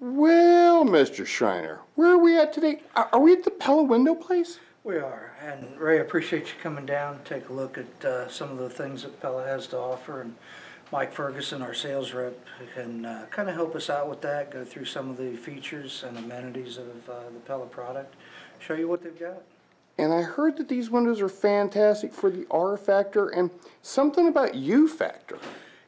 Well, Mr. Schreiner, where are we at today? Are we at the Pella Window place? We are, and Ray, I appreciate you coming down, take a look at some of the things that Pella has to offer, and Mike Ferguson, our sales rep, can kind of help us out with that, go through some of the features and amenities of the Pella product, show you what they've got. And I heard that these windows are fantastic for the R factor and something about U factor.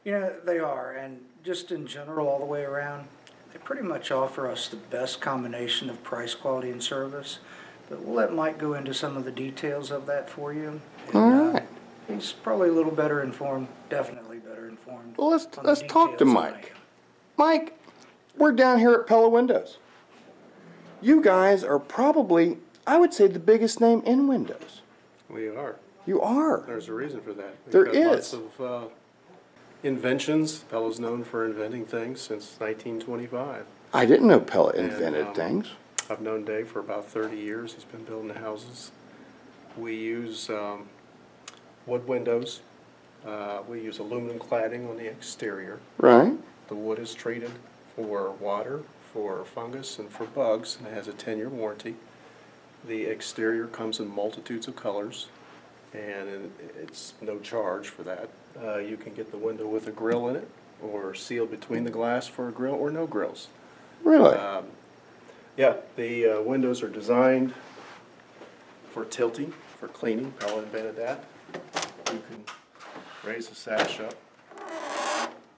You know, they are, and just in general, all the way around, they pretty much offer us the best combination of price, quality, and service. But we'll let Mike go into some of the details of that for you. And, all right. He's probably a little better informed, definitely better informed. Well, let's talk to Mike. Mike, we're down here at Pella Windows. You guys are probably, I would say, the biggest name in Windows. We are. You are. There's a reason for that. There We've got lots of inventions. Pella's known for inventing things since 1925. I didn't know Pella invented things. I've known Dave for about 30 years. He's been building houses. We use wood windows. We use aluminum cladding on the exterior. Right. The wood is treated for water, for fungus, and for bugs, and it has a 10-year warranty. The exterior comes in multitudes of colors, and it's no charge for that. You can get the window with a grill in it, or sealed between the glass for a grill, or no grills. Really? Yeah, the windows are designed for tilting, for cleaning. Pella invented that. You can raise the sash up,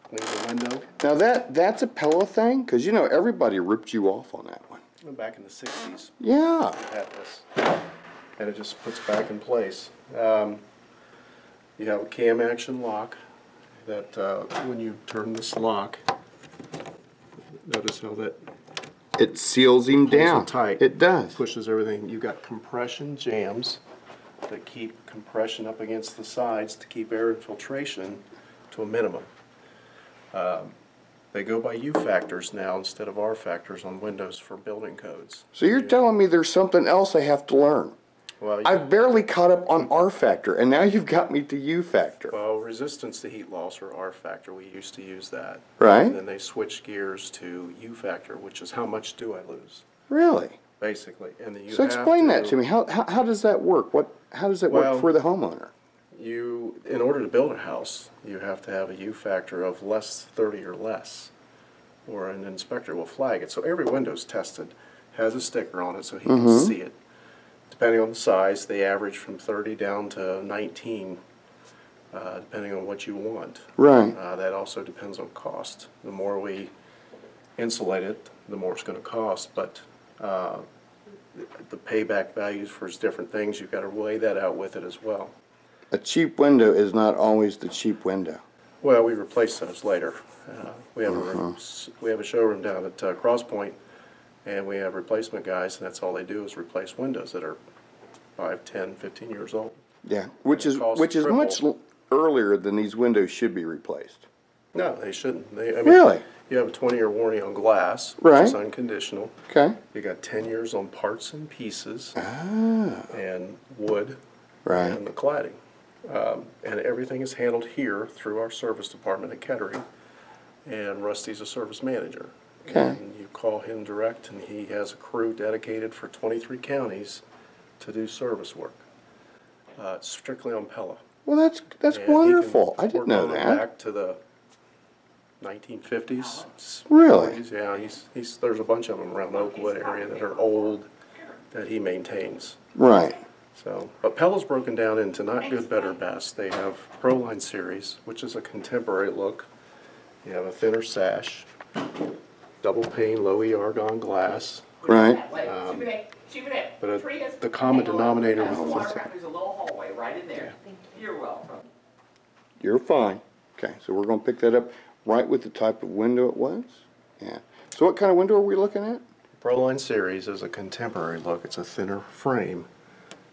clean the window. Now that's a Pella thing? Because, you know, everybody ripped you off on that one. Back in the 60s. Yeah. We had this. And it just puts back in place. You have a cam action lock that when you turn this lock, notice how that it seals him down. It tight. It does. Pushes everything. You've got compression jams that keep compression up against the sides to keep air infiltration to a minimum. They go by U factors now instead of R factors on windows for building codes. So you're telling me there's something else I have to learn? Well, I've barely caught up on R factor, and now you've got me to U factor. Well, resistance to heat loss, or R factor, we used to use that. Right. And then they switched gears to U factor, which is how much do I lose? Really? Basically. And so explain that to me. How does that work? How does that work for the homeowner? In order to build a house, you have to have a U factor of less 30 or less, or an inspector will flag it. So every window's tested, has a sticker on it so he can see it. Depending on the size, they average from 30 down to 19, depending on what you want. Right. That also depends on cost. The more we insulate it, the more it's going to cost, but the payback values for different things, you've got to weigh that out with it as well. A cheap window is not always the cheap window. Well, we replace those later. We have a showroom down at Cross Point, and we have replacement guys, and that's all they do is replace windows that are 5, 10, 15 years old. Yeah, which is much earlier than these windows should be replaced. No, they shouldn't. I mean, really? You have a 20-year warranty on glass, which right. is unconditional. Okay. You got 10 years on parts and pieces, and wood, right. and the cladding. And everything is handled here through our service department at Kettering, and Rusty's a service manager. Okay. And you call him direct, and he has a crew dedicated for 23 counties to do service work. It's strictly on Pella. Well, that's wonderful. I didn't know that. Back to the 1950s. Really? Yeah, there's a bunch of them around the Oakwood area that are old that he maintains. Right. So, but Pella's broken down into not good, better, best. They have ProLine series, which is a contemporary look. You have a thinner sash, double pane, low E argon glass. Right. But the common denominator with There's a little hallway right in there. You're welcome. You're fine. Okay, so we're going to pick that up right with the type of window it was. Yeah. So what kind of window are we looking at? ProLine series is a contemporary look. It's a thinner frame.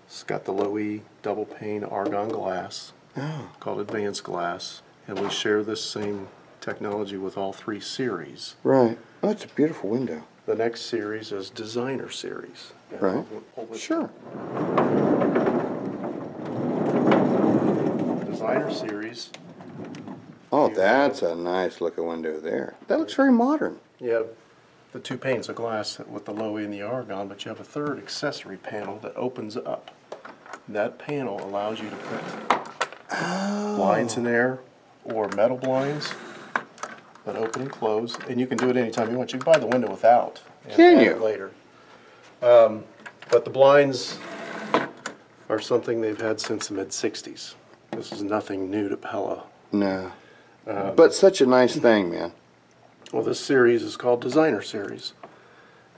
It's got the low E double pane argon glass called advanced glass, and we share this same technology with all 3 series. Right. Oh, that's a beautiful window. The next series is designer series. Right. Sure. Designer series. Oh, that's a nice looking window there. That looks very modern. You have the two panes of glass with the low E and the argon, but you have a third accessory panel that opens up. That panel allows you to put blinds in there or metal blinds that open and close, and you can do it anytime you want. You can buy the window without. And Can add you? it later. But the blinds are something they've had since the mid-60s. This is nothing new to Pella. No. But such a nice thing, man. Well, this series is called Designer Series,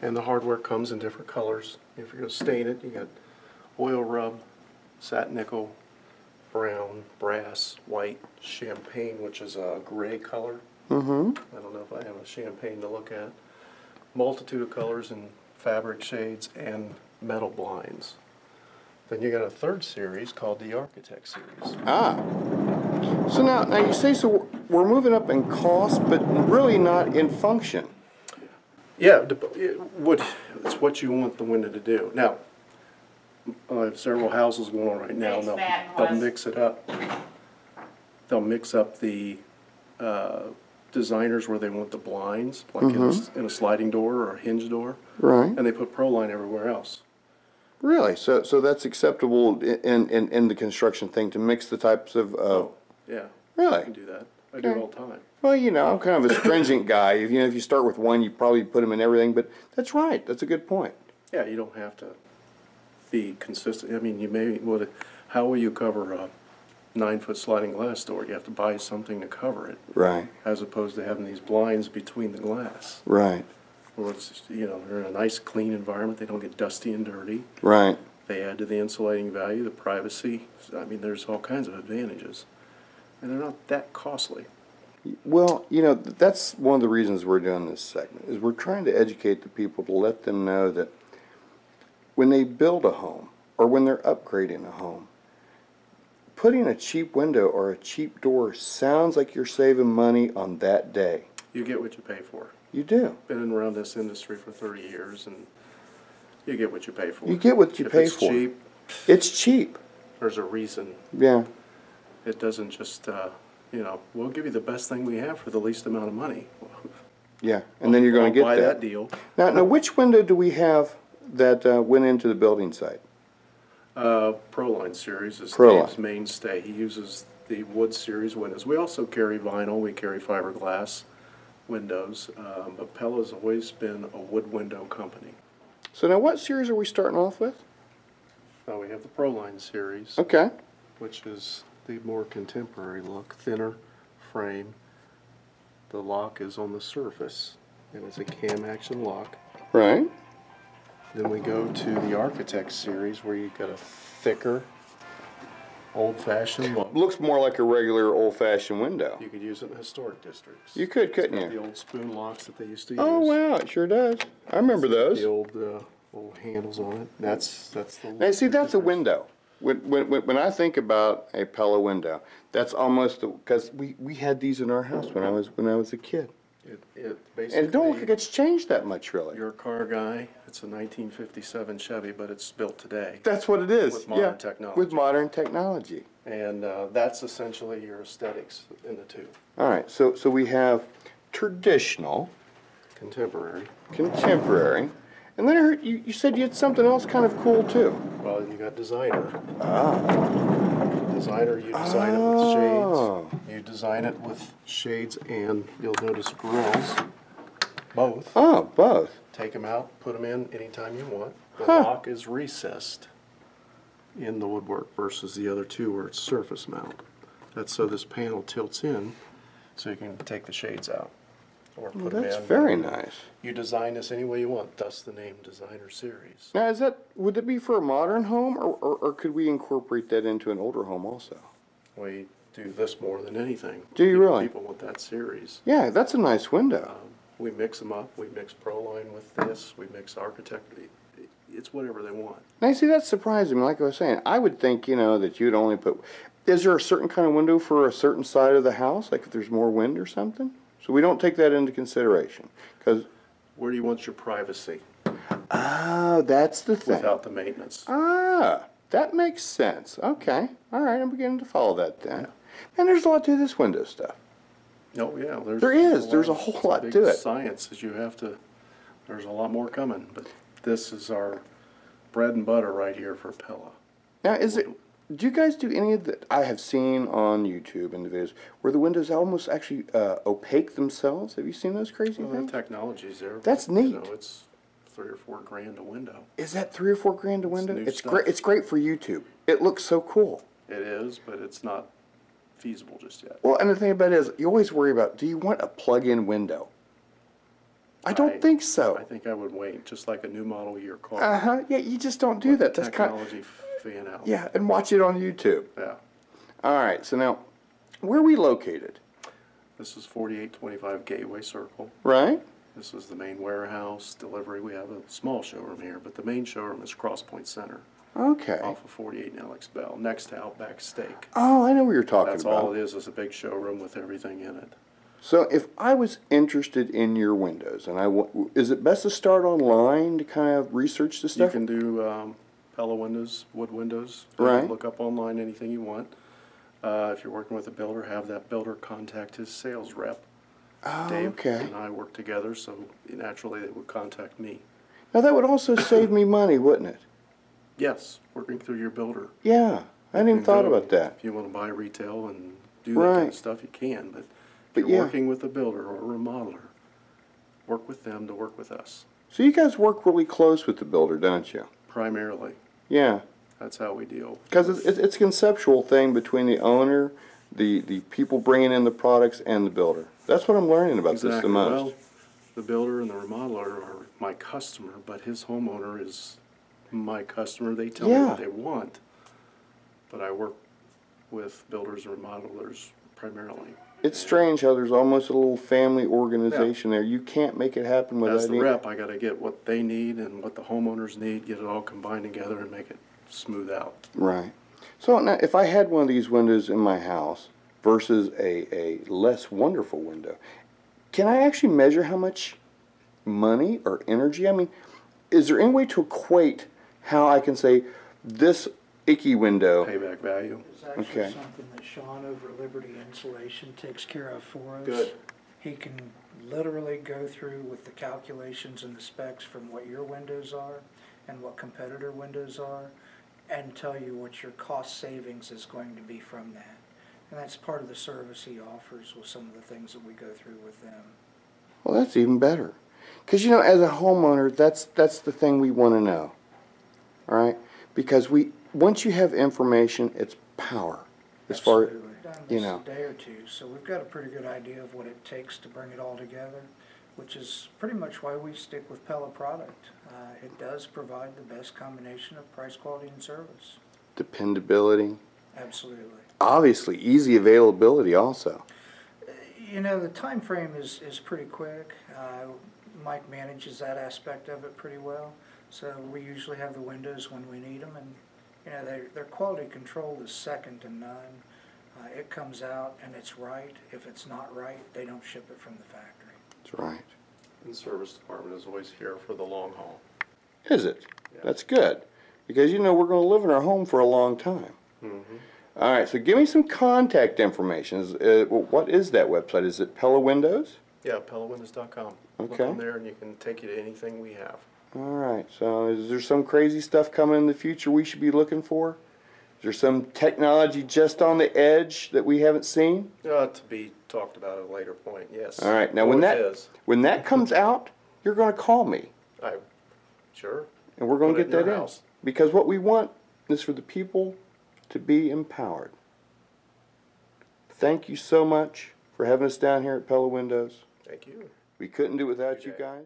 and the hardware comes in different colors. If you're going to stain it, you got oil rub, satin nickel, brown, brass, white, champagne, which is a gray color. Mm-hmm. I don't know if I have a champagne to look at. Multitude of colors in fabric shades and metal blinds. Then you got a third series called the Architect Series. Ah. So now you say, so we're moving up in cost, but really not in function. Yeah, it's what you want the window to do. Now, I have several houses going on right now, and they'll mix it up. They'll mix up the designers where they want the blinds, like in a sliding door or a hinge door, Right. and they put Proline everywhere else. Really? So that's acceptable in the construction thing to mix the types of. Yeah. Really? I can do that. I do it all the time. Well, you know, I'm kind of a stringent guy. If you start with one, you probably put them in everything. But that's right. That's a good point. Yeah, you don't have to be consistent. I mean, you may. How will you cover a 9-foot sliding glass door? You have to buy something to cover it, Right. as opposed to having these blinds between the glass. Right. Or it's, they're in a nice, clean environment. They don't get dusty and dirty. Right. They add to the insulating value, the privacy. I mean, there's all kinds of advantages, and they're not that costly. Well, that's one of the reasons we're doing this segment, is we're trying to educate the people to let them know that when they build a home or when they're upgrading a home, putting a cheap window or a cheap door sounds like you're saving money on that day. You get what you pay for. You do. Been around this industry for 30 years, and you get what you pay for. You get what you pay for. If it's cheap, it's cheap. there's a reason. Yeah. It doesn't just, we'll give you the best thing we have for the least amount of money. Yeah. And then you're going to get buy that. that deal. Now, which window do we have that went into the building site? Proline series is Proline. Dave's mainstay. He uses the wood series windows. We also carry vinyl. We carry fiberglass windows, but Pella's always been a wood window company. So now what series are we starting off with? Now we have the Proline series, Okay. which is the more contemporary look, thinner frame. The lock is on the surface, and it's a cam action lock. Right. Then we go to the Architect series, where you've got a thicker, old-fashioned look. Looks more like a regular old-fashioned window. You could use it in historic districts. You could, It's couldn't got you? the old spoon locks that they used to Oh, use. wow, it sure does. I remember those. The old handles on it. That's the Now, see, that's a difference. window. When I think about a Pella window, that's almost because we had these in our house when I was a kid, It basically, and it don't look like it's changed that much, really. you're a car guy. It's a 1957 Chevy, but it's built today. That's what it is. With modern yeah, technology. With modern technology. And that's essentially your aesthetics in the two. All right, so we have traditional, Contemporary. contemporary, and then I heard you said you had something else kind of cool too. Well, you got designer. Ah. Designer, you design it with Oh. shades. You design it with shades, and you'll notice grills. Both. Oh, both. Take them out, put them in anytime you want. The Huh. lock is recessed in the woodwork versus the other two where it's surface mount. That's so this panel tilts in so you can take the shades out or put them in. That's very nice. You design this any way you want, thus the name Designer Series. Now, would it be for a modern home, or could we incorporate that into an older home also? We do this more than anything. Do you really? People want that series. Yeah, that's a nice window. We mix them up. We mix Proline with this. We mix Architect. It's whatever they want. Now, see, that's surprising. Like I was saying, I would think, that you'd only put... Is there a certain kind of window for a certain side of the house? Like if there's more wind or something? So we don't take that into consideration. Because... Where do you want your privacy Oh, that's the thing. without the maintenance? Ah, that makes sense. Okay. All right, I'm beginning to follow that then. And there's a lot to this window stuff. No, yeah. There is. There's a whole lot big to it. Science is you have to There's a lot more coming, but this is our bread and butter right here for Pella. Now, do you guys do any of that I have seen on YouTube in the videos where the windows almost actually opaque themselves? Have you seen those crazy Well, the things? technology's there. That's but, you neat. know, it's $3 or $4 grand a window. Is that $3 or $4 grand a window? new It's stuff. great. It's great for YouTube. It looks so cool. It is, but it's not feasible just yet. Well, and the thing about it is, you always worry about, do you want a plug-in window? I don't think so. I think I would wait, just like a new model year car. Uh-huh. Yeah, you just don't do that. That's kind of, Technology fan out. yeah, and watch it on YouTube. Yeah. All right, so now, where are we located? This is 4825 Gateway Circle. Right? This is the main warehouse delivery. We have a small showroom here, but the main showroom is Cross Point Center Okay. off of 48 and Alex Bell, next to Outback Steak. Oh, I know what you're talking That's about. all it is a big showroom with everything in it. So if I was interested in your windows, and is it best to start online to kind of research this You stuff? can do Pella Windows, wood windows. You Right. can look up online anything you want. If you're working with a builder, have that builder contact his sales rep. Oh, Dave okay. and I work together, so naturally they would contact me. Now that would also save me money, wouldn't it? Yes, working through your builder. Yeah, I hadn't even You thought go. about that. If you want to buy retail and do that kind Right. of stuff, you can. But But if you're yeah. working with a builder or a remodeler, work with them to work with us, So you guys work really close with the builder, don't you? primarily. Yeah, That's how we deal. because it's a conceptual thing between the owner, the people bringing in the products, and the builder. That's what I'm learning about this the Exactly. most. Well, the builder and the remodeler are my customer, but his homeowner is my customer. They tell me Yeah. what they want, but I work with builders and remodelers primarily. It's strange how there's almost a little family organization there. You can't make it happen without As the any- rep, I got to get what they need and what the homeowners need, get it all combined together and make it smooth out. Right. So now, if I had one of these windows in my house versus a less wonderful window, can I actually measure how much money or energy? I mean, is there any way to equate how I can say this icky window? Payback value. It's actually Okay. something that Sean over at Liberty Insulation takes care of for us. Good. He can literally go through with the calculations and the specs from what your windows are and what competitor windows are, and tell you what your cost savings is going to be from that. And that's part of the service he offers with some of the things that we go through with them. Well, that's even better. Because, as a homeowner, that's the thing we want to know. All right? Because once you have information, it's power. As far, Absolutely. Done you this know. a day or two, so we've got a pretty good idea of what it takes to bring it all together, which is pretty much why we stick with Pella product. It does provide the best combination of price, quality, and service. dependability. Absolutely. Obviously, easy availability also. The time frame is pretty quick. Mike manages that aspect of it pretty well, so we usually have the windows when we need them, and their quality control is second to none. It comes out and it's right. If it's not right, they don't ship it from the factory. That's right. And the service department is always here for the long haul. Is it? Yeah. That's good. Because, we're going to live in our home for a long time. Mm-hmm. All right, so give me some contact information. What is that website? Is it Pella Windows? Yeah, PellaWindows.com. Look Okay. on there and you can take you to anything we have. All right, so is there some crazy stuff coming in the future we should be looking for? Is there some technology just on the edge that we haven't seen? To be talked about at a later point, yes. All right, now Always when that is. comes out, you're going to call me, Sure. and we're going Put to it get in that your in. house. Because what we want is for the people to be empowered. Thank you so much for having us down here at Pella Windows. Thank you. We couldn't do it without Good you day. guys.